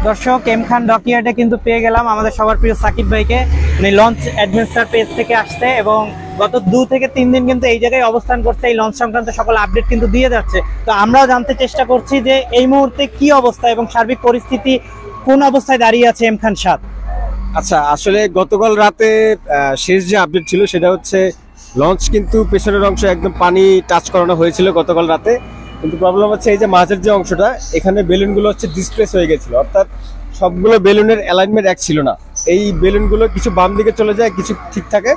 দর্শক এম খান ডকইয়ার্ডে কিন্তু পেয়ে গেলাম আমাদের সবার প্রিয় সাকিব ভাইকে। উনি লঞ্চ অ্যাডভেঞ্চার পেজ থেকে আসছে এবং গত 2 থেকে 3 দিন কিন্তু এই জায়গায় অবস্থান করছে, এই লঞ্চ সংক্রান্ত সকল আপডেট কিন্তু দিয়ে যাচ্ছে। তো আমরাও জানতে চেষ্টা করছি যে এই মুহূর্তে কি অবস্থা এবং সার্বিক পরিস্থিতি কোন অবস্থায় দাঁড়িয়ে আছে এম খান সাদ। আচ্ছা, আসলে গতকাল রাতে শেষ যে আপডেট ছিল সেটা হচ্ছে লঞ্চ কিন্তু পেছনের অংশ একদম পানি টাচ করানো হয়েছিল গতকাল রাতে, কিন্তু প্রবলেম হচ্ছে এই যে মাঝের যে অংশটা এখানে বেলুনগুলো হচ্ছে ডিসপ্লেস হয়ে গেছিল, অর্থাৎ সবগুলো বেলুনের অ্যালাইনমেন্ট এক ছিল না। এই বেলুনগুলো কিছু বাম দিকে চলে যায়, কিছু ঠিক থাকে।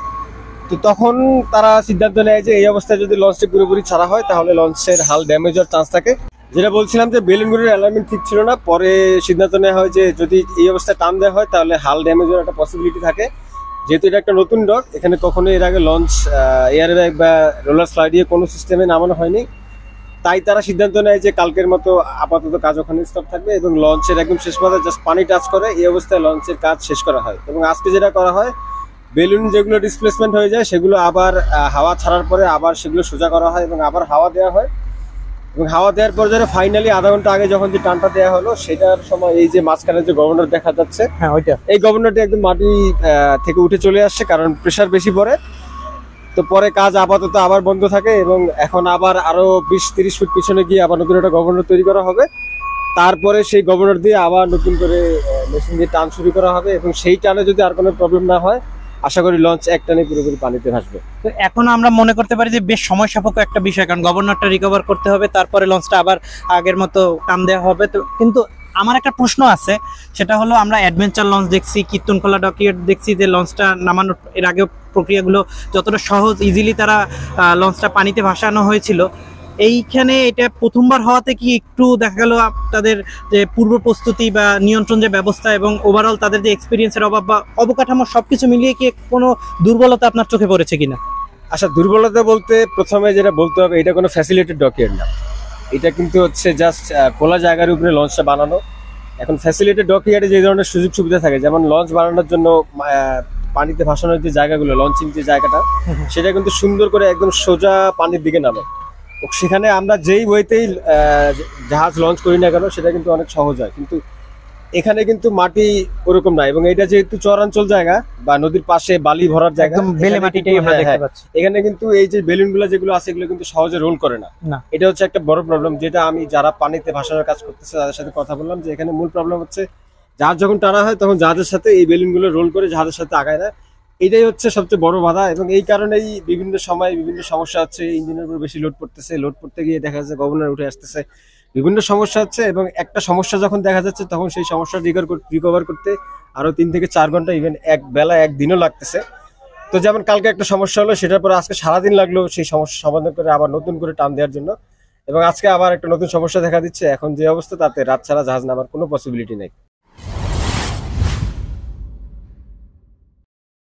তো তখন তারা সিদ্ধান্ত নেয় যে এই অবস্থায় যদি লঞ্চটি পুরোপুরি ছাড়া হয় তাহলে লঞ্চের হাল ড্যামেজ হওয়ার চান্স থাকে। যেটা বলছিলাম যে বেলুনগুলোর অ্যালাইনমেন্ট ঠিক ছিল না, পরে সিদ্ধান্ত নেওয়া হয় যে যদি এই অবস্থায় টান দেওয়া হয় তাহলে হাল ড্যামেজ হওয়ার একটা পসিবিলিটি থাকে। যেহেতু এটা একটা নতুন ডক, এখানে কখনোই এর আগে লঞ্চ এয়ার ব্যাগ বা রোলার স্লাইড দিয়ে কোনো সিস্টেমে নামানো হয়নি, তাই তারা সিদ্ধান্ত নেয় যে কালকের মতো আপাতত কাজ ওখানে স্টপ থাকবে এবং লঞ্চের একদম শেষ মাথায় জাস্ট পানি টাচ করে এই অবস্থায় লঞ্চের কাজ শেষ করা হয়। এবং আজকে যেটা করা হয়, বেলুন যেগুলো ডিসপ্লেসমেন্ট হয়ে যায় সেগুলো আবার হাওয়া ছাড়ার পরে আবার সেগুলো সোজা করা হয় এবং আবার হাওয়া দেওয়া হয়। এবং হাওয়া দেওয়ার পর যারা ফাইনালি আধা ঘন্টা আগে যখন যে টানটা দেওয়া হলো সেটার সময় এই যে মাঝখানে যে গভর্নর দেখা যাচ্ছে, হ্যাঁ ওইটা, এই গভর্নরটি একদম মাটি থেকে উঠে চলে আসছে, কারণ প্রেসার বেশি পড়ে। তো পরে কাজ আপাতত আবার বন্ধ থাকে এবং এখন আবার আরো 20-30 ফুট পিছনে গিয়ে আবার নতুন একটা গভর্নর তৈরি করা হবে। তারপরে সেই গভর্নর দিয়ে আবার নতুন করে মেশিন দিয়ে টান শুরু করা হবে এবং সেই টানে যদি আর কোনো প্রবলেম না হয় আশা করি লঞ্চ এক টানে পুরোপুরি পানিতে ভাসবে। তো এখন আমরা মনে করতে পারি যে বেশ সময় সাপেক্ষ একটা বিষয়, কারণ গভর্নরটা রিকভার করতে হবে, তারপরে লঞ্চটা আবার আগের মতো টান দেওয়া হবে। তো কিন্তু আমার একটা প্রশ্ন আছে, সেটা হলো আমরা অ্যাডভেঞ্চার লঞ্চ দেখছি, কীর্তনখোলা ডকইয়ার্ড দেখছি যে লঞ্চটা নামানোর এর আগে প্রক্রিয়াগুলো যতটা সহজ, ইজিলি তারা লঞ্চটা পানিতে ভাসানো হয়েছিল। এইখানে এটা প্রথমবার হওয়াতে কি একটু দেখা গেল তাদের যে পূর্ব প্রস্তুতি বা নিয়ন্ত্রণ যে ব্যবস্থা এবং ওভারঅল তাদের যে এক্সপিরিয়েন্সের অভাব বা অবকাঠামো সবকিছু মিলিয়ে কি কোনো দুর্বলতা আপনার চোখে পড়েছে কিনা? আচ্ছা, দুর্বলতা বলতে প্রথমে যেটা বলতে হবে, এটা কোনো ফ্যাসিলিটেড ডকইয়ার্ড না, এটা কিন্তু হচ্ছে জাস্ট খোলা জায়গার উপরে লঞ্চটা বানানো। এখন ফ্যাসিলিটেড ডকইয়ার্ডে যে ধরনের সুযোগ সুবিধা থাকে, যেমন লঞ্চ বানানোর জন্য পানিতে ভাসানোর যে জায়গাগুলো, লঞ্চিং যে জায়গাটা, সেটা কিন্তু সুন্দর করে একদম সোজা পানির দিকে নামে। সেখানে আমরা যেই ওয়েতেই জাহাজ লঞ্চ করি না কেন সেটা কিন্তু অনেক সহজ হয়, কিন্তু এখানে কিন্তু মাটি ওরকম না। এবং এটা যেহেতু চরাঞ্চল জায়গা বা নদীর পাশে বালি ভরার জায়গা, এখানে কিন্তু এই যে বেলুনগুলো যেগুলো আছে এগুলো কিন্তু সহজে রোল করে না। এটা হচ্ছে একটা বড় প্রবলেম, যেটা আমি যারা পানিতে ভাসানোর কাজ করতেছে তাদের সাথে কথা বললাম যে এখানে মূল প্রবলেম হচ্ছে জাহাজ যখন টানা হয় তখন জাহাজের সাথে এই বেলুনগুলো রোল করে জাহাজের সাথে আগায় না। এটাই হচ্ছে সবচেয়ে বড় বাধা এবং এই কারণেই বিভিন্ন সময় বিভিন্ন সমস্যা হচ্ছে। ইঞ্জিনের উপর বেশি লোড পড়তেছে, লোড পড়তে গিয়ে দেখা যাচ্ছে গভর্নর উঠে আসতেছে, বিভিন্ন সমস্যা হচ্ছে। এবং একটা সমস্যা যখন দেখা যাচ্ছে তখন সেই সমস্যা রিকভার করতে আরো 3 থেকে 4 ঘন্টা, ইভেন এক বেলা একদিনও লাগতেছে। তো যেমন কালকে একটা সমস্যা হলো, সেটার পরে আজকে সারাদিন লাগলো সেই সমস্যা সমাধান করে আবার নতুন করে টান দেওয়ার জন্য। এবং আজকে আবার একটা নতুন সমস্যা দেখা দিচ্ছে। এখন যে অবস্থা তাতে রাত ছাড়া জাহাজ নামার কোনো পসিবিলিটি নেই।